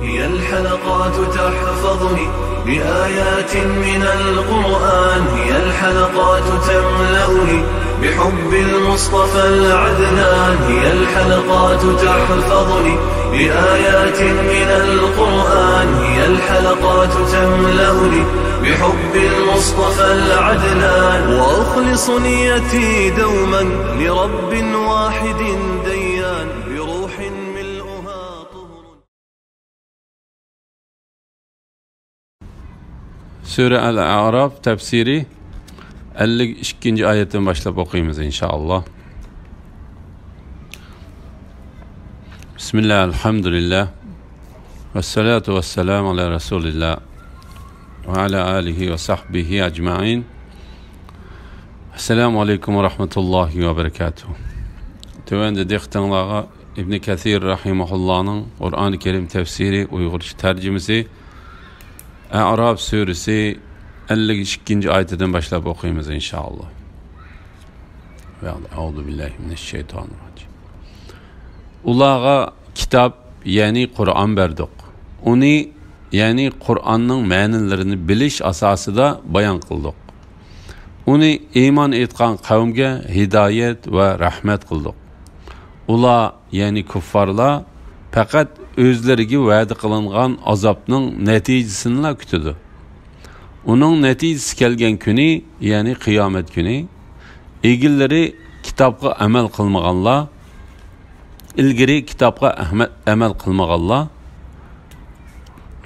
هي الحلقات تحفظني بآيات من القرآن، هي الحلقات تملأني بحب المصطفى العدنان، هي الحلقات تحفظني بآيات من القرآن، هي الحلقات تملأني بحب المصطفى العدنان، وأخلص نيتي دوما لرب واحد ديان بروح ملؤها طهر. Sure Al-A'raf tefsiri 52. ayetten başlayıp okuyumuz inşallah. Bismillah, elhamdülillah, ve salatu ve selamu ala Resulillah, ve ala alihi ve sahbihi ecma'in. Esselamu aleyküm ve rahmetullahi ve berekatuhu. Tövende dehtenlağa İbn Kathir rahimahullah'ın Kur'an-ı Kerim tefsiri Uygurca tercümesi A'raf suresi 52. ayetinden başlayıp okuyumuz inşallah. Ve Euzu billahi mineşşeytanirracim. Ulağa kitap yani Kur'an berdik. Onu yani Kur'an'ın ma'nilerini bilish asasida bayan kıldık. Onu iman etgan kavmge hidayet ve rahmet kıldık. Ula yani kuffarla fakat özleriga va'da qilingan azobning natijasini kutadi. Uning natijasi kelgan kuni, ya'ni qiyomat kuni, egillari kitobga amal qilmaganlar, ilgari kitobga amal qilmaganlar,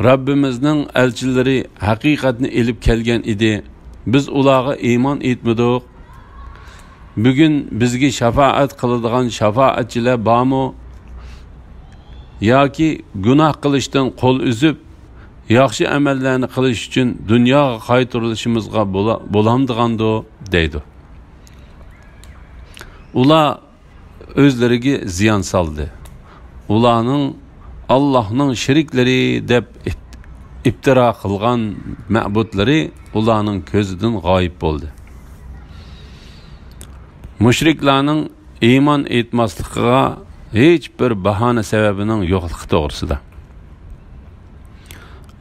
Rabbimizning elchilari haqiqatni elib kelgan edi. Biz ularga iymon etmadik. Bugun bizga shafaat qiladigan shafaatchilar bormi? Yoki gunoh qilishdan qo'l uzib, yaxshi amallarni qilish uchun dunyoga qaytarilishimizga bo'lamdigando deydi. Ular o'zlariga ziyon soldi. Ularning Allohning sheriklari deb iftiro qilgan ma'budlari ularning ko'zidan g'oyib bo'ldi. Mushriklarning iymon etmasligiga hech bir bahona sebebining yo'qligi to'g'risida.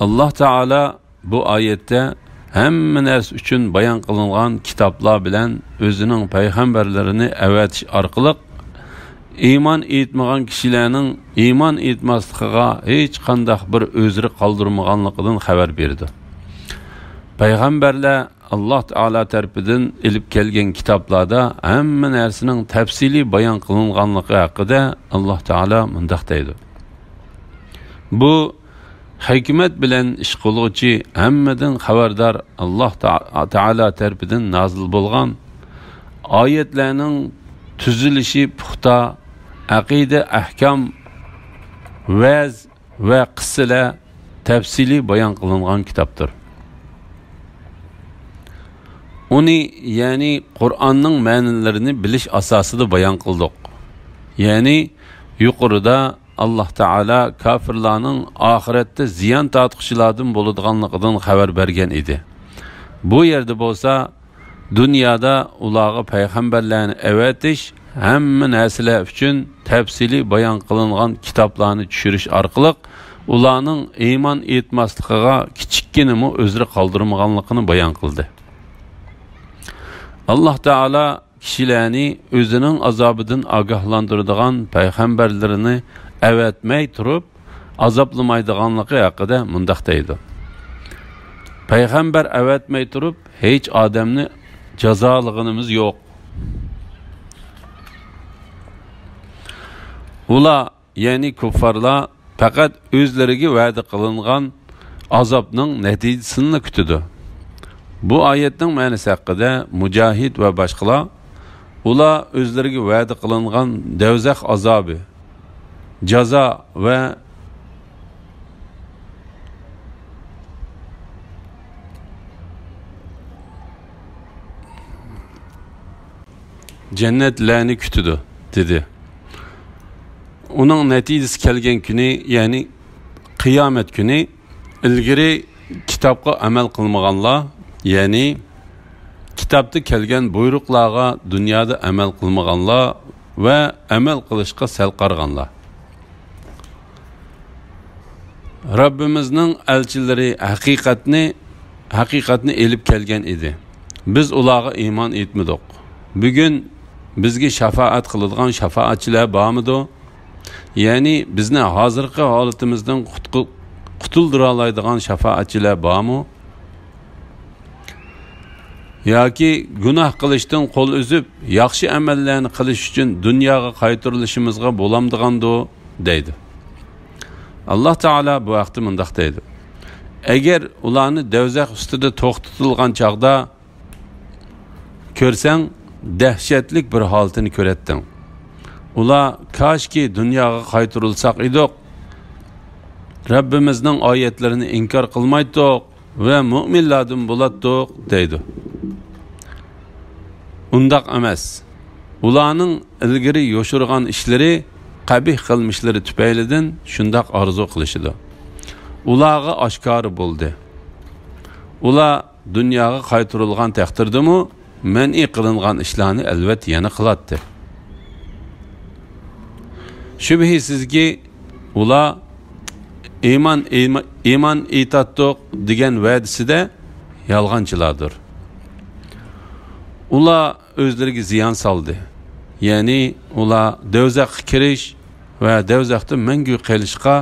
Alloh taolo bu oyatda hamma narsa uchun bayon qilingan kitoblar bilan o'zining payg'ambarlarini avatish orqali iymon etmagan kishilarning iymon etmasligiga hech qanday bir o'zri qoldirmaganligidan xabar berdi. Payg'ambarlar Alloh taolo tarafidan ilib kelgan kitoblarda hamma narsaning tafsiliy bayon qilinganligi haqida Alloh taolo mundaq deydi. Bu hikmat bilan ish qiluvchi hammadan xabardor Alloh taolo tarafidan nozil bo'lgan oyatlarning tuzilishi puxta aqida, ahkam, vaz va qissalar tafsiliy bayon qilingan kitobdir. Uni yani Kur'an'ның ma'nilarini bilish asosida bayon qildik. Yani yuqorida Alloh taolo kofirlarning oxiratda ziyon tortqichilardan bo'ladiganligidan xabar bergan edi. Bu yerda bo'lsa dunyoda ularga payg'ambarlarni avatish hamma narsalar uchun tafsiliy bayon qilingan kitoblarni tushirish orqali ularning iymon etmasligiga kichikkinami o'zri qoldirmaganligini bayon qildi. Alloh taolo kishilarni o'zining azobidan ogohlantiradigan payg'ambarlarini avatmay turib azoblamaydiganligi haqida mundaq deydi. Payg'ambar avatmay turib hech odamni jazolaganimiz yo'q. Ular ya'ni kuffarlar faqat o'zlariga va'da qilingan azobning natijasini kutadi. Bu oyatning ma'nosi haqida Mujahid va boshqalar ular o'zlariga va'da qilingan do'zax azobi, jazo va jannatlarni kutadi dedi. Uning natijasi kelgan kuni, ya'ni qiyomat kuni ilgari kitobga amal qilmaganlar, ya'ni kitobda kelgan buyruqlarga dunyoda amal qilmaganlar va amal qilishga sal qarg'anlar. Rabbimizning elchilari haqiqatni elib kelgan edi. Biz ularga iymon etmadik. Bugun bizga shafaat qiladigan shafaatchilar bormidi? Ya'ni bizni hozirgi holatimizdan qutuldira oladigan shafaatchilar bormi? Yoki gunoh qilishdan qo'l uzib, yaxshi amallarni qilish uchun dunyoga qaytarilishimizga bo'lamdigando deydi. Alloh taolo bu vaqtda mundaq deydi. Agar ularni do'zax ustida to'xtatilgan chaqda ko'rsang, dahshatlik bir holatini ko'ratding. Ular koshki dunyoga qaytarilsak edik, Rabbimizning oyatlarini inkor qilmaydik va mu'minlardan bo'latdik deydi. Undaq emas. Ularning ilgari yo'shirgan ishlari, qabih qilmishlari tufaylidan shundaq orzu qilishdi. Ularga oshkor bo'ldi. Ular dunyoga qaytarilgan taqdirdami, man'i qilingan ishlarni albatta yana qiladi. Shubhisizki ular iymon etatdiq degan va'dasida yolg'onchilardir. Ular o'zlariga ziyon soldi. Ya'ni ular do'zaxga kirish va do'zaxda mangu qolishga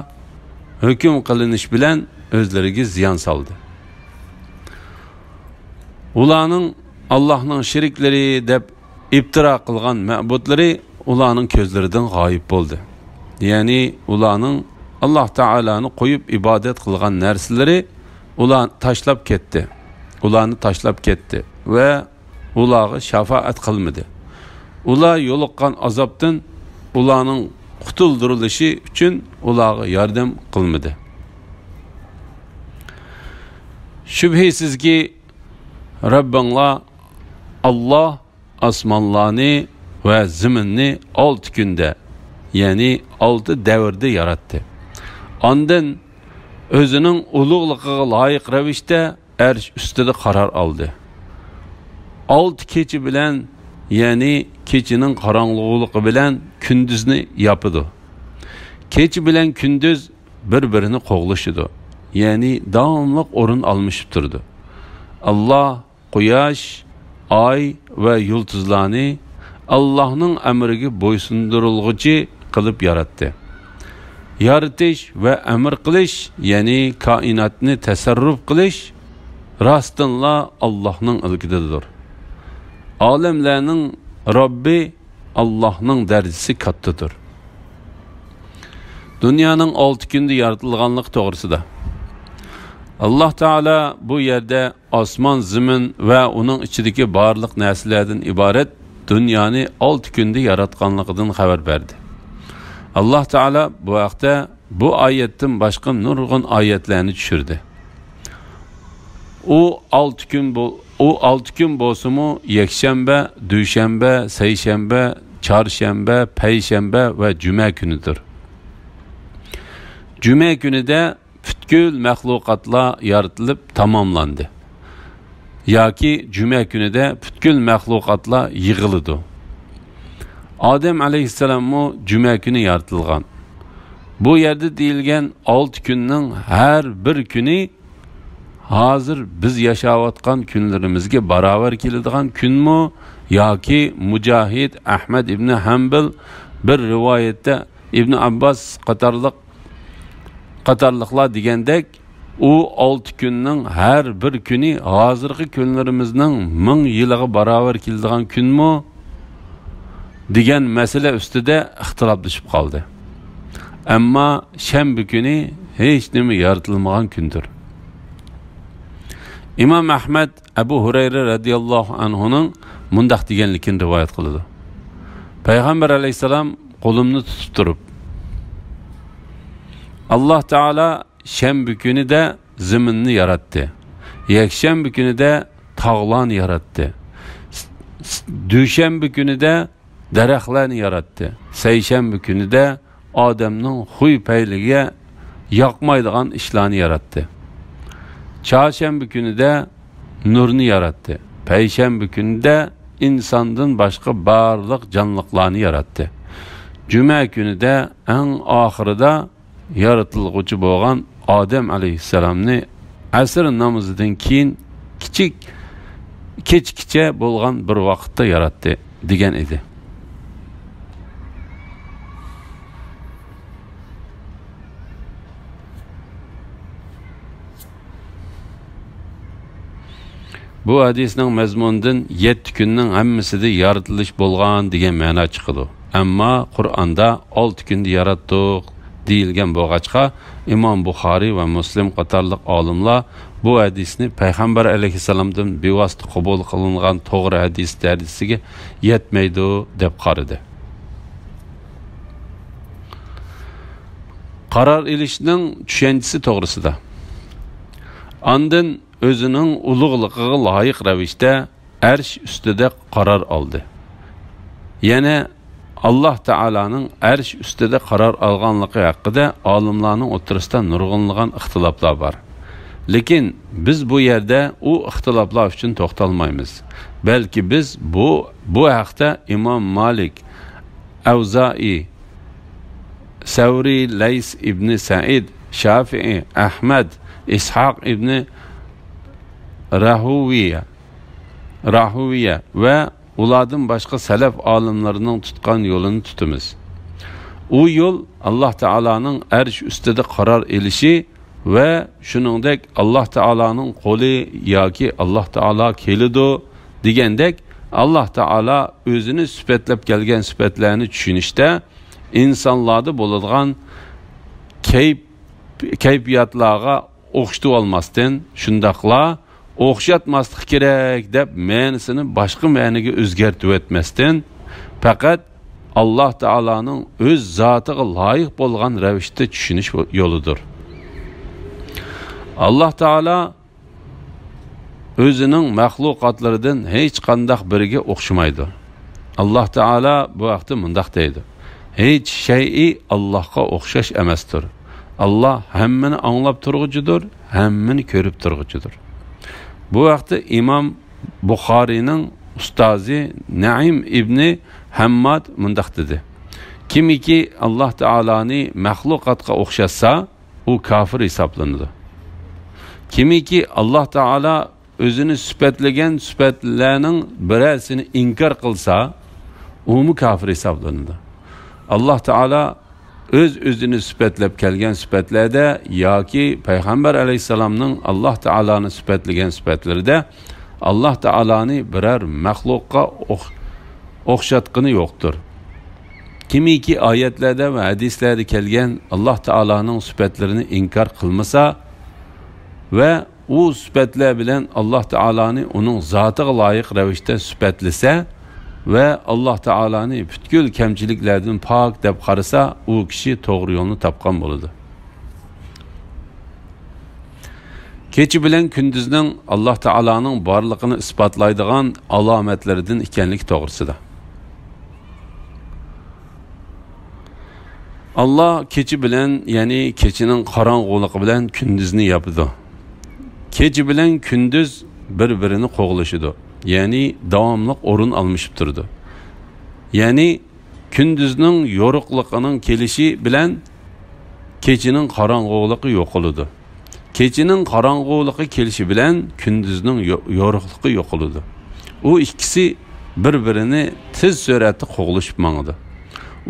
hukm qilinish bilan o'zlariga ziyon soldi. Ularning Allohning sheriklari deb iftiro qilgan ma'budlari ularning ko'zlaridan g'oyib bo'ldi. Ya'ni ularning Alloh taolani qo'yib ibodat qilgan narsalari ularni tashlab ketdi va ularga shafaat qilmadi. Ular yo'liqqan azobdan ularning qutuldirilishi uchun ularga yordam qilmadi. Shubhisizki Rabbinglar Allah osmonlarni va zaminni 6 kunda, ya'ni 6 davrda yaratdi. Ondan o'zining ulug'ligiga loyiq ravishda arsh ustida qaror oldi. 6 kecha bilan, ya'ni kechining qorong'uligi bilan kunduzni yopidi. Kecha bilan kunduz bir-birini qo'g'lashidi. Ya'ni davomli o'rin almishib turdi. Alloh quyosh, oy va yulduzlarni Allohning amriga bo'ysundirilguchi qilib yaratdi. Yaratish va amr qilish, ya'ni koinotni tasarruf qilish rostdanla Allohning ilkididir. Olamlarning Robbi Allohning darajasi kattadir. Dunyoning 6 kunda yaratilganlik to'g'risida Alloh taolo bu yerda osmon, zamin va uning ichidagi barliq narsalardan iborat dunyoni 6 kunda yaratganligidan xabar berdi. Alloh taolo bu vaqtda bu oyatdan boshqa nurg'un oyatlarni tushirdi. U 6 kun bo'lsa-mu, yakshanba, dushanba, sayshanba, chorshanba, payshanba va juma kunidir. Juma kunida butkul mahluqotlar yaratilib tamomlandi. Yoki juma kunida butkul mahluqotlar yig'iladi. Odam alayhissalommu juma kuni yaratilgan. Bu yerda deyilgan 6 kunning har bir kuni hozir biz yashayotgan kunlarimizga barobar keladigan kunmi yoki Mujohid Ahmad ibn Hanbal bir rivoyatda Ibn Abbas qatorliqlar degandek, u 6 kunning har bir kuni hozirgi kunlarimizning 1000 yiliga barobar keladigan kunmi degan masala ustida ixtiloflashib qoldi. Ammo shanba kuni hech nima yaratilmagan kundir. İmam Ahmad Abu Hurayra radhiyallohu anhuning mundaq deganligini rivoyat qiladi. Payg'ambar alayhisalom qo'limni tutib turib, Alloh taolo shanba kunida zaminni yaratdi. Yakshanba kunida tog'larni yaratdi. Dushanba kunida daraxtlarni yaratdi. Sayshanba kunida odamning xuy payliga yoqmaydigan ishlarni yaratdi. Çarşamba günüde nurni yarattı. Payshanba günüde insandan başka barlıq canlıqlarını yarattı. Cuma günüde en ahırda yaratılğıcı boğan Adem aleyhisselamni asr namozidan keyin kechgacha bo'lgan bir vaqtda yaratdi degan edi. Bu hadisning mazmunidan 7 kunning hammasida yaratilish bo'lgan degan ma'no chiqadi. Ammo Qur'onda 6 kunda yaratdik deyilgan bo'lg'achqa Imom Buxoriy va Muslim qatorliq olimlar bu hadisni payg'ambar alayhissalomdan bevosita qabul qilingan to'g'ri hadis darajasiga yetmaydi deb qaradi. Qaror ilishning tushunchasi to'g'risida. Ondan o'zining ulug'ligiga loyiq ravishda arsh ustida qaror oldi. Yana Allah Teala'nın arsh ustida qaror olganligi haqida olimlarning o'rtasida nurg'unlagan ixtiloflar bor. Lekin biz bu yerda u ixtiloflar uchun to'xtalmaymiz. Balki biz bu haqda Imom Malik, Avza'i, Savri, Lays ibn Sa'id, Shafi'i, Ahmad, Ishaq ibn Rahuviya ve ulardan başka salaf alimlerinin tutkan yolunu tutumuz. O yol Allah Teala'nın arsh ustida qaror elishi ve shuningdek Allah Teala'nın qo'li yoki Allah Teala kelidi degandek Allah Teala o'zini sifatlab kelgan sifatlarni tushunishda insonlarda bo'ladigan kayfiyatlarga o'xshatib olmasdan shundaqla o'xshatmaslik kerak deb ma'nosini boshqa ma'noga o'zgartib o'tmasdan faqat Allah Teala'nın o'z zotiga loyiq bo'lgan ravishda tushunish yo'lidir. Allah Teala o'zining mahluqotlaridan hech qanday biriga o'xshamaydi. Allah Teala bu vaqtda mundaq deydi: hech shay'i Allohga o'xshash emasdir. Allah hammani anglab turguchidir, hammani ko'rib turguchidir. Bu vaqtda Imom Buxoriyning ustozi Naim ibn Hammad mundaq dedi: kimiki Allah Teala'ni mahluqotga o'xshatsa, u kafir hisoblanadi. Kimiki Allah Teala o'zini sifatlagan sifatlarning birasini inkor qilsa, u mu kafir hisoblanadi. Allah Teala o'zini sifatlab kelgan sifatlarda yoki payg'ambar alayhisalomning Allah Teala'ni sifatlagan sifatlarida Allah Teala'ni biror mahluqqa o'xshatqini yo'qdir. Kimiki oyatlarda va hadislarda kelgan Allah Teala'ning sifatlarini inkor qilmasa ve u sifatlar bilan Allah Teala'ni uning zotiga loyiq ravishda sifatlasa ve Allah Teala'ni butkul kamchiliklardan pok deb qarasa, u kishi to'g'ri yo'lni topgan bo'ladi. Kechi bilan kunduzning Allah Teala'ning borligini isbotlaydigan alomatlaridan ekanligi to'g'risida. Allah kechi bilan, ya'ni kechining qorong'uligi bilan kunduzni yapadi. Kechi bilan kunduz bir-birini qo'g'lashidi. Yani davamlı o'rin almışıp turdi. Yani kunduzning yo'riqligining kelishi bilan kechining qorong'uligi yo'qoladi. Kechining qorong'uligi kelishi bilan kunduzning yo'riqligi yo'qoladi. U ikkisi bir-birini tez sur'atda qo'g'lashib mangdi.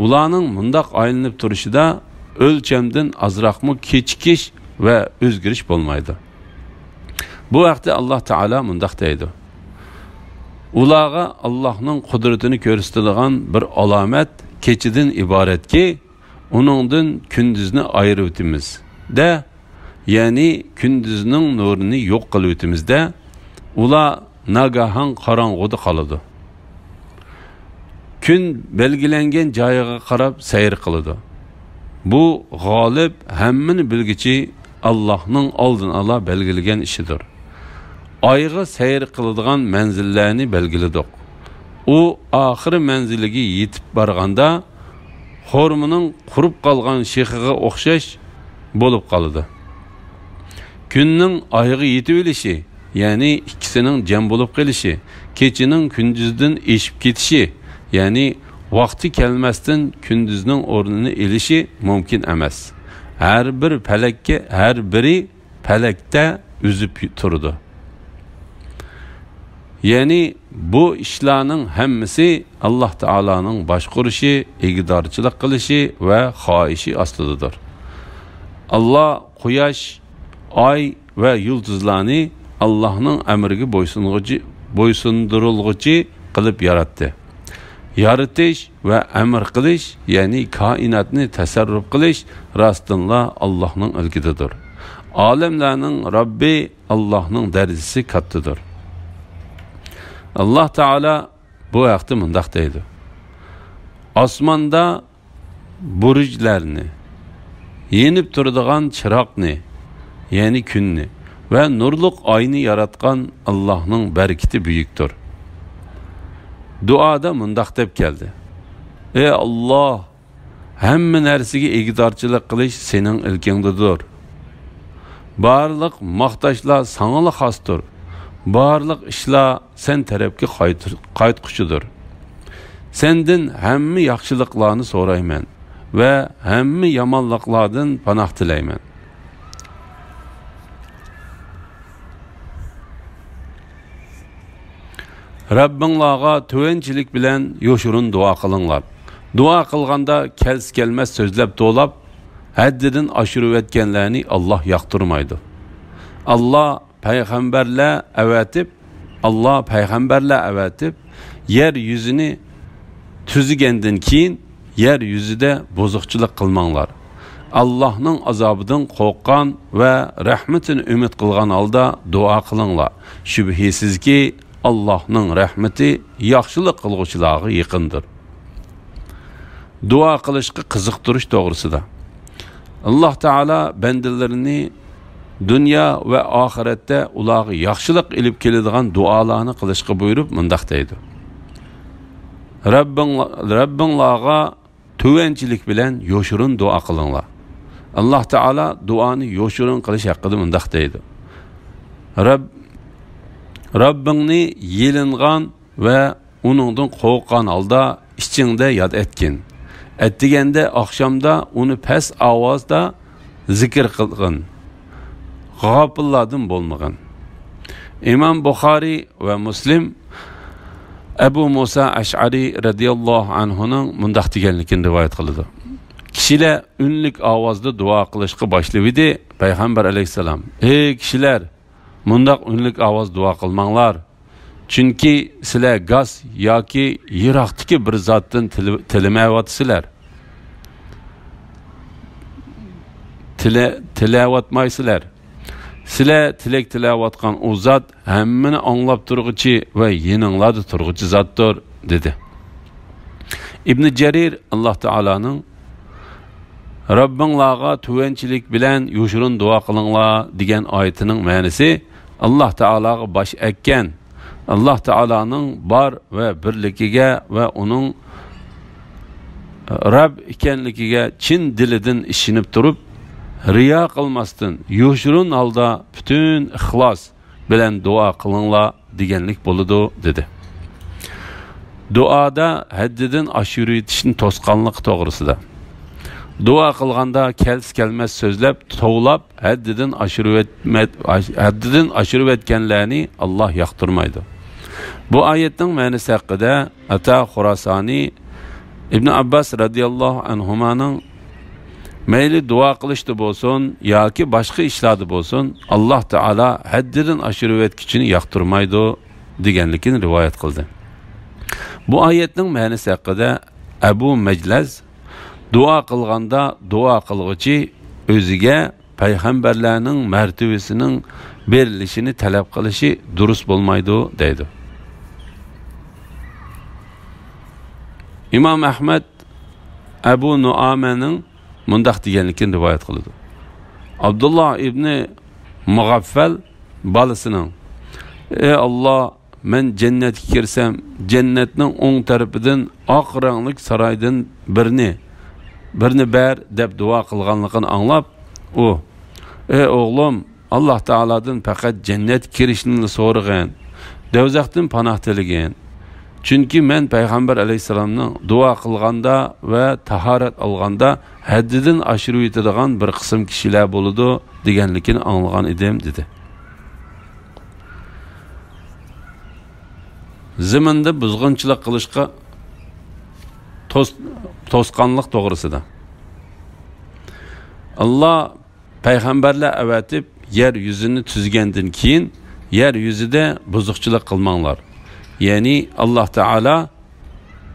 Ularning mundaq aylanib turishida o'lchamdan azroqmi kechikish va o'zgarish bo'lmaydi. Bu vaqtda Allah Teala mundaq deydi: ularga Allah'ның qudretini ko'rsatadigan bir alomat kechidan iboratki, uningdan kunduzni ayirib o'timiz da, ya'ni kunduzning nurini yo'q qilib o'timiz da, ular nagahan qorong'uda qoladi. Kun belgilangan joyiga qarab sayr qiladi. Bu g'olib hammani bilgichi Allah'ның oldin ola belgilagan ishidir. Ayga sayr qiladigan manzillarni belgiladik. U oxiri manziliga yetib borganda xormining qurib qolgan shexiga o'xshash bo'lib qoladi. Kunning oyga yetib olishi, ya'ni ikkisining jam bo'lib qolishi, kechining kunduzdan eshib ketishi, ya'ni vaqti kelmasdan kunduzning o'rnini elishi mumkin emas. har bir falakka, har biri falakda üzüp turdi. Yani bu ishlarning hammasi Alloh taolaning boshqarishi, igdorchilik qilishi va xohishi ostidadir. Allah quyosh, oy va yulduzlarni Allohning amriga bo'ysundirilguchi qilib yaratdi. Yaratish va amr qilish, ya'ni koinotni tasarruf qilish rostdanla Allohning ilkididir. Olamlarning Robbi Allohning darajasi kattadir. Allah Teala bu haqda mundaq deydi. Osmonda burujlarni, yenib turadigan chiroqni, ya'ni kunni va nurliq oyni yaratgan Allohning barakati buyukdir. Duoda mundaq deb keldi. Ey Alloh, hamma narsaga igdorchilik qilish sening ilkingdadir. Barliq maqtashlar sana xosdir. Barliq ishlar sen tarafga qaytquchidir. Senden hamma yaxshiliklarni so'rayman va hamma yomonliklardan panoh tilayman. Rabbinglarga tövenchilik bilan yo'shurun duo qilinglar. Duo qilganda kelmas so'zlab to'lab, haddidan oshirib o'tganlarni Alloh yoqtirmaydi. Allah payg'ambarlar avatib, yer yuzini tuzigandan keyin yer yuzida bozuqchilik qilmanglar. Allohning azobidan qo'rqqan va rahmatini umid qilgan holda duo qilinglar. Shubhisizki Allohning rahmati yaxshilik qilguvchilarga yaqindir. Duo qilishga qiziqtirish to'g'risida Alloh taolo bandalarini dünya ve ahirette ularga yaxshilik ilib keladigan duolarni qilishga buyurib mundaq deydi. Rabbinglarga tövenchilik bilan yo'shurun duo qilinglar. Alloh taolo duoni yo'shurun qilish haqida mundaq deydi. Rabbingni yelingan ve uningdan qo'rqqan holda ichingda yod etgin. Etdiganda akşamda onu pes ovozda zikr qilgin. G'afillardan bo'lmagan. İmam Buxoriy ve Muslim Ebu Musa Ash'ari radiyallohu anhuning mundaq deganligini rivoyat qildi. Kishilar unlik ovozda duo qilishga boshladi. Payg'ambar alayhisalom: "Ey kishilar, mundaq unlik ovoz duo qilmanglar. Chunki sizlar gaz yoki yiroqdagi bir zotdan tilamayapsizlar. Tilavatmaysizlar. Sizlar tilak tilavatgan o zot hammani anglab turg'uchi va yeninglarda turg'uchi zotdir" dedi. İbn Jarir Alloh taolaning Rabbinglarga tuvanchilik bilan yo'shurun duo qilinglar degan oyatining ma'nosi Alloh taolaga bosh ekkan, Alloh taolaning bor va birligiga va uning Rabb ekanligiga chin dilidan ishinib turib, riyo qilmasdan yo'shurun holda bütün ixlos bilan duo qilinglar deganlik bo'ladi dedi. Duoda haddidan oshirib yetishni to'sqanlik to'g'risida. Duo qilganda kelmas so'zlab tovlab haddidan oshirib etganlarni Alloh yoqtirmaydi. Bu oyatning ma'nosi haqida Ata Xurosani İbn Abbas radiyallohu anhumaning mayli duo qilishdi bo'lsin yoki boshqa ishlarda bo'lsin, Alloh taolo haddidan oshirib etkichini yoqtirmaydi deganligini rivoyat qildi. Bu oyatning ma'nosi haqida Abu Majlaz duo qilganda duo qilg'uchi o'ziga payg'ambarlarning martabasining berilishini talab qilishi durust bo'lmaydi deydi. İmam Ahmad Abu Nu'amaning mundaq deganligini rivoyat qildi. Abdullah ibn Mughaffal balasining: "Ey Alloh, men jannatga kirsam, jannatning o'ng tarafidan oq rangli saroydan birini ber deb duo qilganligini anglab, u: "Ey o'g'lim, Alloh taoladan faqat jannat kirishni so'ragan, do'zaxdan panoh tilagan. Chunki men payg'ambar alayhisalomning duo qilganda va tahorat olganda haddidan oshirib yetadigan bir qism kishilar bo'ladi deganligini anglagan edim dedi. Zaminda buzg'unchilik qilishga to'sqanlik to'g'risida Allah payg'ambarlar avatib yer yuzini tuzgandan keyin yer yuzida buzuqchilik qilmanglar. Ya'ni Allah Taala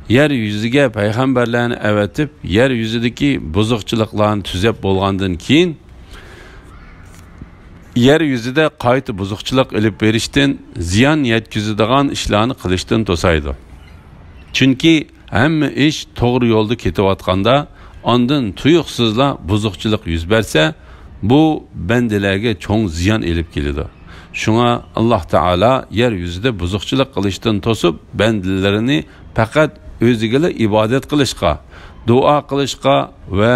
yer yuziga payg'ambarlarni avatib yer yuzidagi buzuqchiliklarni tuzab bo'lgandan keyin yer yuzida qayta buzuqchilik ilib berishdan, ziyon yetkazadigan ishlarni qilishdan to'saydi. Chunki hamma ish to'g'ri yo'lda ketayotganda, ondan tuyuqsizla buzuqchilik yuz bersa, bu bandalarga cho'ng ziyon ilib keladi. Shunga Allah Taala yer yuzida buzuqchilik qilishdan to'sib, bandalarini faqat o'ziga ibodat qilishga, duo qilishga va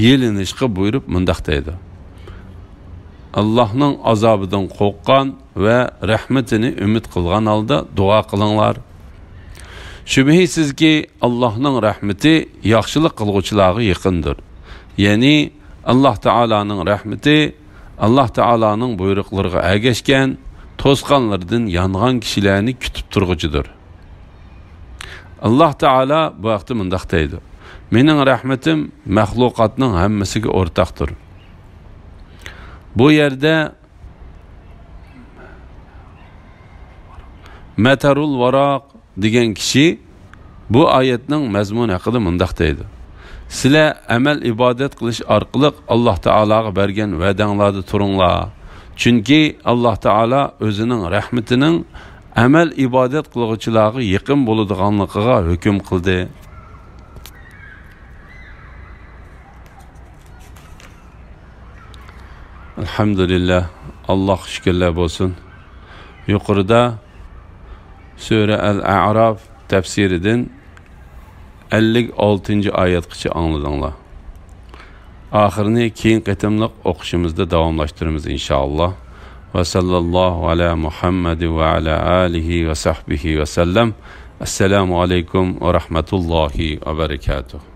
yelinishga buyurib mundaq deydi. Allah'ның azabidan qo'rqqan va rahmatini umid qilgan holda duo qilinglar. Shubhisizki Allah'ның rahmati yaxshilik qilguvchilarga yaqindir. Ya'ni Allah Taalaning rahmati Allah Taalaning buyruqlariga ergashgan, to'sqanlardan yangan kishilarni kutib turguchidir. Allah Taala bu vaqtda mundaq deydi: "Mening rahmatim mahluqotning hammasiga o'rtaqdir." Bu yerde Metarul Varaq degan kishi bu oyatning mazmuni haqida mundaq deydi: "Sizlar amal ibodat qilish orqali Alloh taologa bergan va'danglarda turinglar. Chunki Alloh taolo o'zining rahmatining amal ibodat qiluvchilarga yaqin bo'ladiganligiga hukm qildi." Elhamdülillah, Allah şükürler olsun. Yukarıda Sure El-A'raf tefsirinden 56. ayetkiçi anladınlar. Ahirini keyin qetimliq oqışımızda davamlaştırırız inşallah. Ve sallallahu ala Muhammed ve ala alihi ve sahbihi ve sellem. Esselamu aleyküm ve rahmetullahi ve berekatuhu.